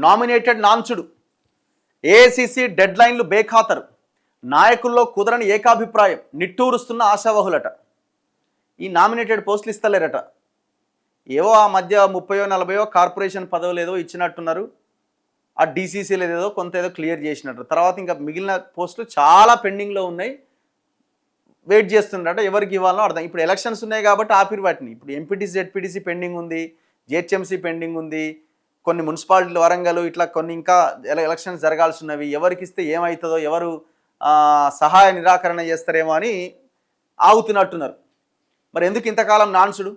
Nominated నాన్చుడు. AICC dead లైన్లు బేఖాతరు. నాయకుల్లో కుదరని ఏకాభిప్రాయం. నిట్టూరుస్తున్న ఆశావహులట. ఈ నామినేటెడ్ పోస్టులు ఇస్తలేరట. ఏవో ఆ మధ్య 30-40 కార్పొరేషన్ పదవులు ఏదో ఇచ్చినట్టున్నారు. ఆ డీసీసీలు ఏదో కొంత ఏదో క్లియర్ చేసినట్టు. తర్వాత ఇంకా మిగిలిన పోస్టులు చాలా పెండింగ్లో ఉన్నాయి. వెయిట్ చేస్తుండట ఎవరికి ఇవ్వాలో అర్థం. ఇప్పుడు ఎలక్షన్స్ ఉన్నాయి కాబట్టి ఆపిరు వాటిని. ఇప్పుడు ఎంపీటీసీ జెడ్పీటీసీ పెండింగ్ ఉంది, జిహెచ్ఎంసీ పెండింగ్ ఉంది, కొన్ని మున్సిపాలిటీలు వరంగల్ ఇట్లా కొన్ని ఇంకా ఎలక్షన్స్ జరగాల్సి ఉన్నవి. ఎవరికి ఇస్తే ఏమవుతుందో, ఎవరు సహాయ నిరాకరణ చేస్తారేమో అని ఆగుతున్నట్టున్నారు. మరి ఎందుకు ఇంతకాలం నాన్సుడు?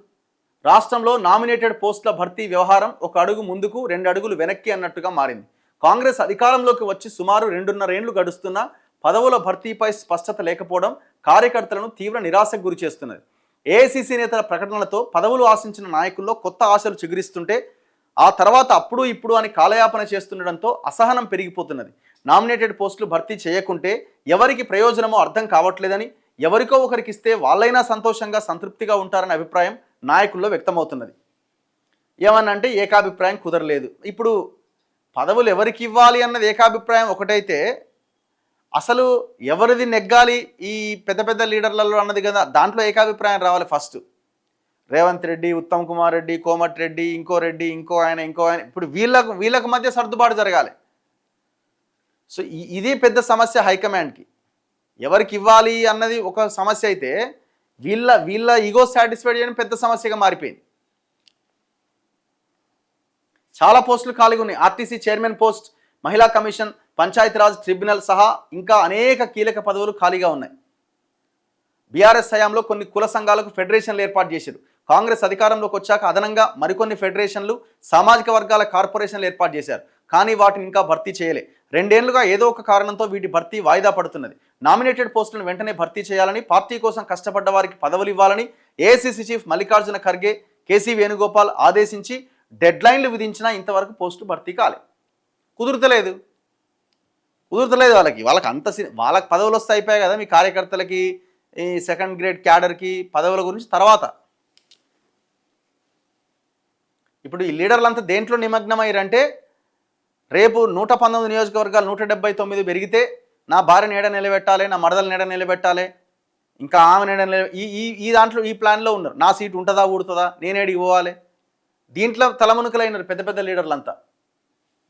రాష్ట్రంలో నామినేటెడ్ పోస్టుల భర్తీ వ్యవహారం ఒక అడుగు ముందుకు 2 అడుగులు వెనక్కి అన్నట్టుగా మారింది. కాంగ్రెస్ అధికారంలోకి వచ్చి సుమారు 2.5 ఏళ్లు గడుస్తున్నా పదవుల భర్తీపై స్పష్టత లేకపోవడం కార్యకర్తలను తీవ్ర నిరాశకు గురి చేస్తున్నది. ఏఐసిసి నేతల ప్రకటనలతో పదవులు ఆశించిన నాయకుల్లో కొత్త ఆశలు చిగురిస్తుంటే ఆ తర్వాత అప్పుడు ఇప్పుడు అని కాలయాపన చేస్తుండడంతో అసహనం పెరిగిపోతున్నది. నామినేటెడ్ పోస్టులు భర్తీ చేయకుంటే ఎవరికి ప్రయోజనమో అర్థం కావట్లేదని, ఎవరికో ఒకరికి ఇస్తే వాళ్ళైనా సంతోషంగా సంతృప్తిగా ఉంటారనే అభిప్రాయం నాయకుల్లో వ్యక్తమవుతున్నది. ఏమన్నంటే ఏకాభిప్రాయం కుదరలేదు. ఇప్పుడు పదవులు ఎవరికి ఇవ్వాలి అన్నది ఏకాభిప్రాయం ఒకటైతే, అసలు ఎవరిది నెగ్గాలి ఈ పెద్ద పెద్ద లీడర్లలో అన్నది కదా, దాంట్లో ఏకాభిప్రాయం రావాలి. ఫస్ట్ రేవంత్ రెడ్డి, ఉత్తమ్ కుమార్ రెడ్డి, కోమటిరెడ్డి, రెడ్డి, ఇంకో ఆయన, ఇప్పుడు వీళ్ళకు మధ్య సర్దుబాటు జరగాలి. సో ఇది పెద్ద సమస్య హైకమాండ్కి. ఎవరికి ఇవ్వాలి అన్నది ఒక సమస్య అయితే వీళ్ళ ఈగో సాటిస్ఫైడ్ చేయడం పెద్ద సమస్యగా మారిపోయింది. చాలా పోస్టులు ఖాళీగా ఉన్నాయి. ఆర్టీసీ చైర్మన్ పోస్ట్, మహిళా కమిషన్, పంచాయతీరాజ్ ట్రిబ్యునల్ సహా ఇంకా అనేక కీలక పదవులు ఖాళీగా ఉన్నాయి. బీఆర్ఎస్ హయాంలో కొన్ని కుల సంఘాలకు ఫెడరేషన్లు ఏర్పాటు చేశారు. కాంగ్రెస్ అధికారంలోకి వచ్చాక అదనంగా మరికొన్ని ఫెడరేషన్లు, సామాజిక వర్గాల కార్పొరేషన్లు ఏర్పాటు చేశారు. కానీ వాటిని ఇంకా భర్తీ చేయలే. 2 ఏళ్లుగా ఏదో ఒక కారణంతో వీటి భర్తీ వాయిదా పడుతున్నది. నామినేటెడ్ పోస్టులను వెంటనే భర్తీ చేయాలని, పార్టీ కోసం కష్టపడ్డ వారికి పదవులు ఇవ్వాలని ఏఐసిసి చీఫ్ మల్లికార్జున ఖర్గే, కేసీ వేణుగోపాల్ ఆదేశించి డెడ్ లైన్లు విధించినా ఇంతవరకు పోస్టులు భర్తీ కాలే. కుదురుతలేదు వాళ్ళకి అంత వాళ్ళకి పదవులు వస్తే అయిపోయాయి కదా. మీ కార్యకర్తలకి, ఈ సెకండ్ గ్రేడ్ క్యాడర్కి పదవుల గురించి తర్వాత. ఇప్పుడు ఈ లీడర్లంతా దేంట్లో నిమగ్నమయ్యారంటే, రేపు 119 నియోజకవర్గాలు 179 పెరిగితే నా భార్య నీడ నిలబెట్టాలి, నా మరదల నీడ నిలబెట్టాలి, ఇంకా ఆమె నీడ ఈ దాంట్లో ఈ ప్లాన్లో ఉన్నారు. నా సీటు ఉంటుందా ఊడుతుందా, నేనేడికి పోవాలి, దీంట్లో తలమునుకలైనారు పెద్ద పెద్ద లీడర్లంతా.